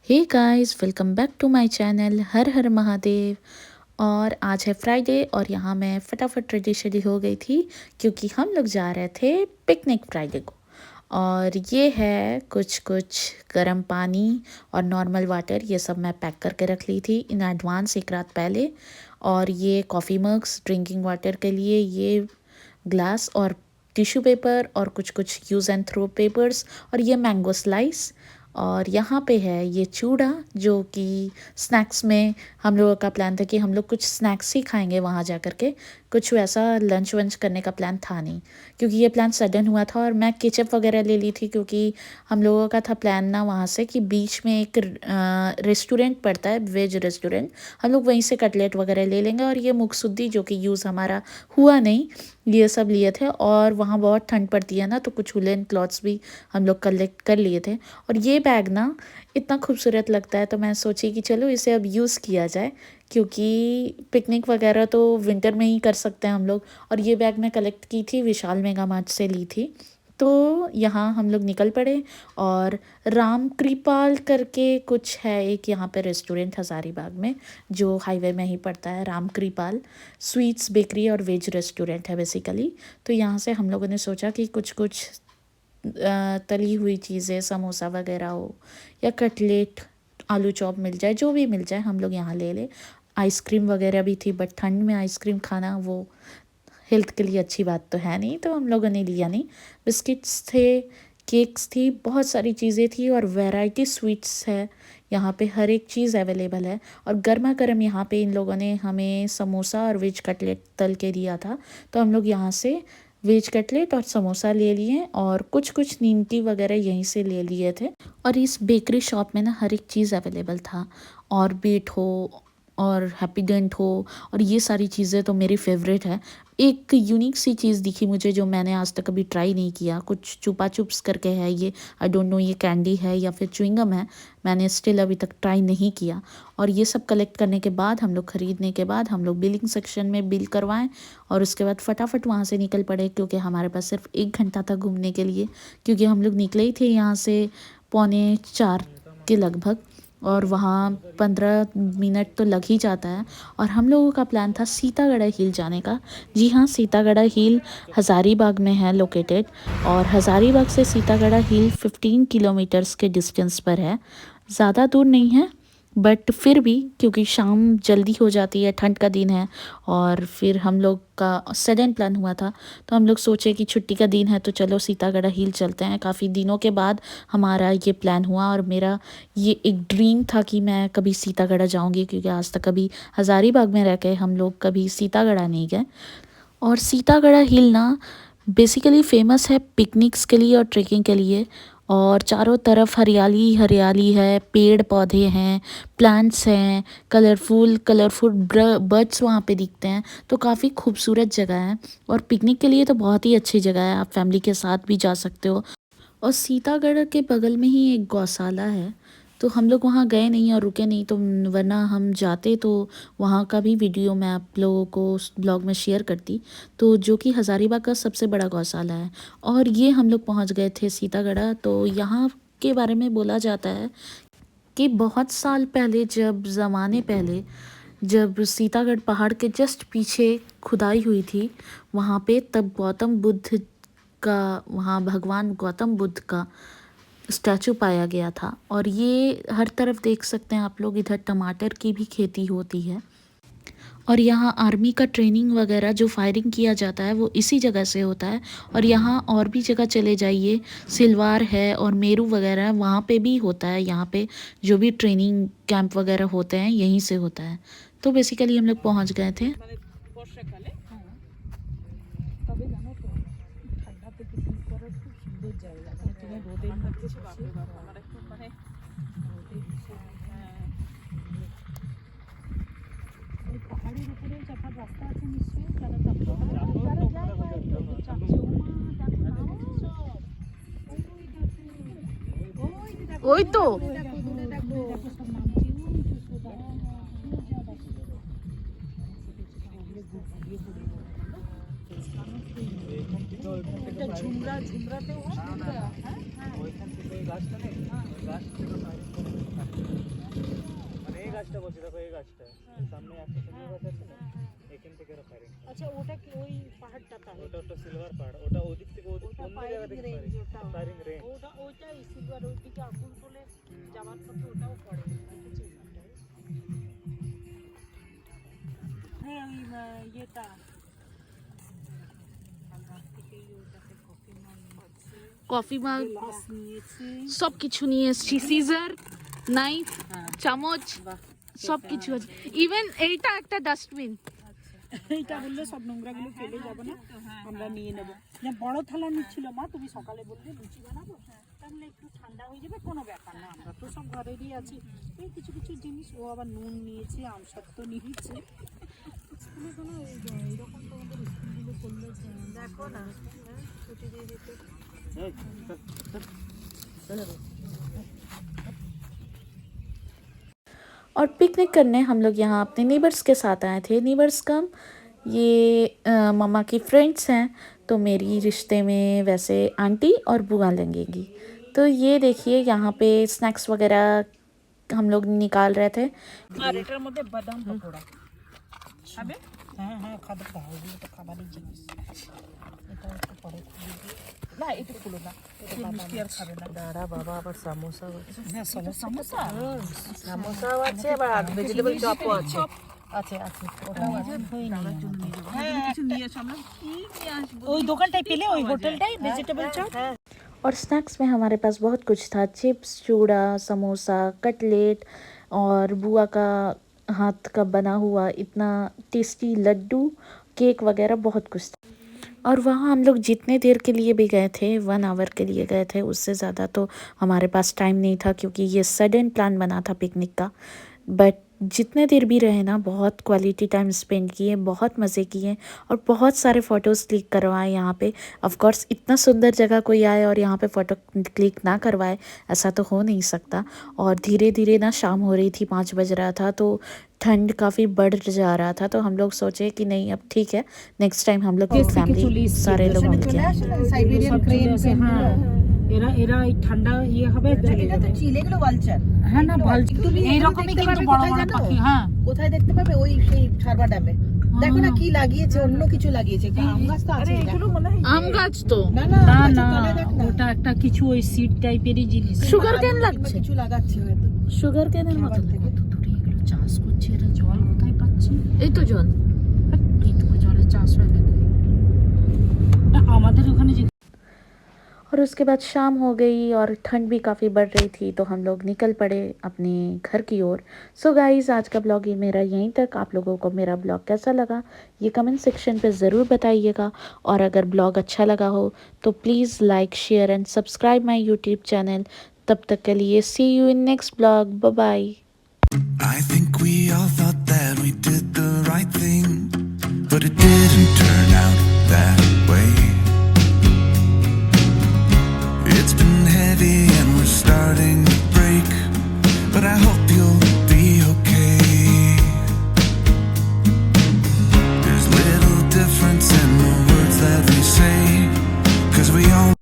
Hey guys, welcome back to my channel Har Har Mahadev. और आज है फ्राइडे और यहाँ मैं फटाफट रेडी शेडी हो गई थी क्योंकि हम लोग जा रहे थे पिकनिक फ्राइडे को। और ये है कुछ कुछ गर्म पानी और नॉर्मल वाटर, ये सब मैं पैक करके रख ली थी इन एडवांस एक रात पहले। और ये कॉफ़ी मग्स ड्रिंकिंग वाटर के लिए, ये ग्लास और टिश्यू पेपर और कुछ कुछ यूज़ एंड थ्रो पेपर्स, और ये मैंगो स्लाइस। और यहाँ पे है ये चूड़ा जो कि स्नैक्स में हम लोगों का प्लान था कि हम लोग कुछ स्नैक्स ही खाएंगे वहाँ जा कर के, कुछ वैसा लंच वंच करने का प्लान था नहीं क्योंकि ये प्लान सडन हुआ था। और मैं केचप वगैरह ले ली थी क्योंकि हम लोगों का था प्लान ना वहाँ से कि बीच में एक रेस्टोरेंट पड़ता है, वेज रेस्टोरेंट, हम लोग वहीं से कटलेट वगैरह ले लेंगे। और ये मुकसुद्दी जो कि यूज़ हमारा हुआ नहीं, ये सब लिए थे। और वहाँ बहुत ठंड पड़ती है ना, तो कुछ वुलन क्लॉथ्स भी हम लोग कलेक्ट कर लिए थे। और ये बैग ना इतना खूबसूरत लगता है तो मैं सोची कि चलो इसे अब यूज़ किया जाए क्योंकि पिकनिक वगैरह तो विंटर में ही कर सकते हैं हम लोग। और ये बैग मैं कलेक्ट की थी, विशाल मेगा मार्ट से ली थी। तो यहाँ हम लोग निकल पड़े और राम कृपाल करके कुछ है एक यहाँ पे रेस्टोरेंट हज़ारीबाग में जो हाईवे में ही पड़ता है, राम कृपाल स्वीट्स बेकरी और वेज रेस्टोरेंट है बेसिकली। तो यहाँ से हम लोगों ने सोचा कि कुछ कुछ तली हुई चीज़ें, समोसा वगैरह हो या कटलेट, आलू चॉप मिल जाए, जो भी मिल जाए हम लोग यहाँ ले ले। आइसक्रीम वगैरह भी थी, बट ठंड में आइसक्रीम खाना वो हेल्थ के लिए अच्छी बात तो है नहीं, तो हम लोगों ने लिया नहीं। बिस्किट्स थे, केक्स थी, बहुत सारी चीज़ें थी और वैरायटी स्वीट्स है यहाँ पे, हर एक चीज़ अवेलेबल है। और गर्मा गर्म यहाँ पे इन लोगों ने हमें समोसा और वेज कटलेट तल के दिया था, तो हम लोग यहाँ से वेज कटलेट और समोसा ले लिए और कुछ कुछ नीमकी वगैरह यहीं से ले लिए थे। और इस बेकरी शॉप में ना हर एक चीज़ अवेलेबल था, और बीट हो और हैप्पीडेंट हो, और ये सारी चीज़ें तो मेरी फेवरेट है। एक यूनिक सी चीज़ दिखी मुझे जो मैंने आज तक कभी ट्राई नहीं किया, कुछ चुपा चुप्स करके है ये, आई डोंट नो ये कैंडी है या फिर च्युइंगम है, मैंने स्टिल अभी तक ट्राई नहीं किया। और ये सब कलेक्ट करने के बाद हम लोग ख़रीदने के बाद हम लोग बिलिंग सेक्शन में बिल करवाएं और उसके बाद फटाफट वहाँ से निकल पड़े क्योंकि हमारे पास सिर्फ 1 घंटा था घूमने के लिए, क्योंकि हम लोग निकले ही थे यहाँ से 3:45 के लगभग, और वहाँ 15 मिनट तो लग ही जाता है। और हम लोगों का प्लान था सीतागढ़ हिल जाने का। जी हाँ, सीतागढ़ हिल हज़ारीबाग में है लोकेटेड, और हज़ारीबाग से सीतागढ़ हिल 15 किलोमीटर्स के डिस्टेंस पर है, ज़्यादा दूर नहीं है। बट फिर भी क्योंकि शाम जल्दी हो जाती है, ठंड का दिन है, और फिर हम लोग का सडन प्लान हुआ था तो हम लोग सोचे कि छुट्टी का दिन है तो चलो सीतागढ़ हिल चलते हैं। काफ़ी दिनों के बाद हमारा ये प्लान हुआ और मेरा ये एक ड्रीम था कि मैं कभी सीतागढ़ जाऊंगी क्योंकि आज तक कभी हज़ारीबाग में रह के हम लोग कभी सीतागढ़ नहीं गए। और सीतागढ़ हिल ना बेसिकली फ़ेमस है पिकनिक्स के लिए और ट्रेकिंग के लिए, और चारों तरफ हरियाली ही हरियाली है, पेड़ पौधे हैं, प्लांट्स हैं, कलरफुल कलरफुल बर्ड्स वहाँ पे दिखते हैं, तो काफ़ी खूबसूरत जगह है। और पिकनिक के लिए तो बहुत ही अच्छी जगह है, आप फैमिली के साथ भी जा सकते हो। और सीतागढ़ के बगल में ही एक गौशाला है, तो हम लोग वहाँ गए नहीं और रुके नहीं, तो वरना हम जाते तो वहाँ का भी वीडियो मैं आप लोगों को उस ब्लॉग में शेयर करती, तो जो कि हज़ारीबाग का सबसे बड़ा गौशाला है। और ये हम लोग पहुँच गए थे सीतागढ़। तो यहाँ के बारे में बोला जाता है कि बहुत साल पहले, जब ज़माने पहले, जब सीतागढ़ पहाड़ के जस्ट पीछे खुदाई हुई थी वहाँ पे, तब गौतम बुद्ध का, वहाँ भगवान गौतम बुद्ध का स्टैचू पाया गया था। और ये हर तरफ देख सकते हैं आप लोग, इधर टमाटर की भी खेती होती है। और यहाँ आर्मी का ट्रेनिंग वगैरह जो फायरिंग किया जाता है वो इसी जगह से होता है। और यहाँ और भी जगह चले जाइए, सिलवार है और मेरू वगैरह है, वहाँ पे भी होता है। यहाँ पे जो भी ट्रेनिंग कैंप वगैरह होते हैं यहीं से होता है। तो बेसिकली हम लोग पहुँच गए थे। ওই তো ঝুমরা ঝুমরাতে বলছি দেখো এই গাছটা সামনে একটা সুন্দর গাছ আছে না এখান থেকে এরা ফায়ারিং আচ্ছা ওটা কি ওই পাহাড়টা তাহলে ওটা সিলভার পাহাড় ওটা ওদিক থেকে ওদিক অন্য জায়গা দেখতে পারি ফায়ারিং রেঞ্জ ওটাই সিলভার ওইদিকে আগুন তোলে যাওয়ার পথে ওটাও পড়ে দেখেছি ওটাই। হ্যাঁ ওই ইয়েটা কফি মাগ গ্লাস নিয়েছি সব কিছু নিয়ে এসেছি, সিজার, নাইফ, চামচ, সব কিছু আছে। ইভেন এইটা একটা ডাস্টবিন। এইটা বললে সব নোংরাগুলো ফেলে যাবে না, আমরা নিয়ে নেবো। যে বড় থালা নিচ্ছিল মা, তুমি সকালে বললে লুচি বানাবো, তাহলে একটু ঠান্ডা হয়ে যাবে, কোনো ব্যাপার না, আমরা তো সব ঘরেরই আছি। এই কিছু কিছু জিনিস, ও আবার নুন নিয়েছে, আমসত্ব নিয়েছে। স্কুলে কোনো এইরকম তোমাদের স্কুলগুলো করলে দেখো না, ছুটি দিয়ে দিতে। और पिकनिक करने हम लोग यहाँ अपने नेबर्स के साथ आए थे। नेबर्स कम ये मम्मा की फ्रेंड्स हैं, तो मेरी रिश्ते में वैसे आंटी और बुआ लगेंगी। तो ये देखिए यहाँ पे स्नैक्स वगैरह हम लोग निकाल रहे थे। আর এটার মধ্যে বাদাম পকোড়া খাবে? হ্যাঁ হ্যাঁ খাবে, ওগুলো তো খাবারই জিনিস। এটা একটু পরে খুলে দিই। না এটা খুলো না, এটা মিষ্টি আর খাবে না। দাঁড়া বাবা, আবার সামোসা আছে। হ্যাঁ সামোসা সামোসাও আছে, আবার ভেজিটেবল চপও আছে। আছে আছে, ওটাও আছে। হ্যাঁ কিছু নিয়ে আসো, আমরা কি নিয়ে আসবো ওই দোকানটাই পেলে, ওই হোটেলটাই ভেজিটেবল চপ। और स्नैक्स में हमारे पास बहुत कुछ था, चिप्स, चूड़ा, समोसा, कटलेट और बुआ का हाथ का बना हुआ इतना टेस्टी लड्डू, केक वगैरह बहुत कुछ था। और वहाँ हम लोग जितने देर के लिए भी गए थे, 1 आवर के लिए गए थे, उससे ज़्यादा तो हमारे पास टाइम नहीं था, क्योंकि ये सडन प्लान बना था पिकनिक का। बट जितने देर भी रहे ना, बहुत क्वालिटी टाइम स्पेंड किए, बहुत मज़े किए और बहुत सारे फ़ोटोज़ क्लिक करवाए यहाँ पे। ऑफ कोर्स इतना सुंदर जगह कोई आए और यहाँ पे फ़ोटो क्लिक ना करवाए, ऐसा तो हो नहीं सकता। और धीरे धीरे ना शाम हो रही थी, 5 बज रहा था, तो ठंड काफ़ी बढ़ जा रहा था। तो हम लोग सोचे कि नहीं अब ठीक है, नेक्स्ट टाइम हम लोग फैमिली सारे लोग मिल के সাইবেরিয়ান ক্রেন से। हाँ এরা এরা এই ঠান্ডা ইয়ে হবে, এটা তো চিলেগুলো ভালচার। হ্যাঁ না ভালচার তুমি এইরকমই কিন্তু বড় বড় পাখি। হ্যাঁ কোথায় দেখতে পাবে? ওই সেই সারবা ড্যামে। দেখো না কি লাগিয়েছে, অন্য কিছু লাগিয়েছে। আম গাছ তো আছে। এগুলো মনে হয় আম গাছ তো না না না গাছের না, তলায় দেখ না। ওটা একটা কিছু ওই সিড টাইপেরই জিনিস। সুগার কেন লাগছে, কিছু লাগাচ্ছে হয়তো। সুগার কেনের মতো। দূরে এগুলো চাষ করছে, এরা জল কোথায় পাচ্ছে? এই তো জল, এইটুকু জলে চাষ হয় নাকি? ওটা আমাদের ওখানে যে। और उसके बाद शाम हो गई और ठंड भी काफ़ी बढ़ रही थी, तो हम लोग निकल पड़े अपने घर की ओर। सो गाइज़, आज का ब्लॉग ये मेरा यहीं तक। आप लोगों को मेरा ब्लॉग कैसा लगा ये कमेंट सेक्शन पे ज़रूर बताइएगा। और अगर ब्लॉग अच्छा लगा हो तो please like, share and subscribe my YouTube channel. तब तक के लिए see you in next blog, bye bye. I think we all thought that we did the right thing, but it didn't turn out that way. It's been heavy and we're starting to break, but I hope you'll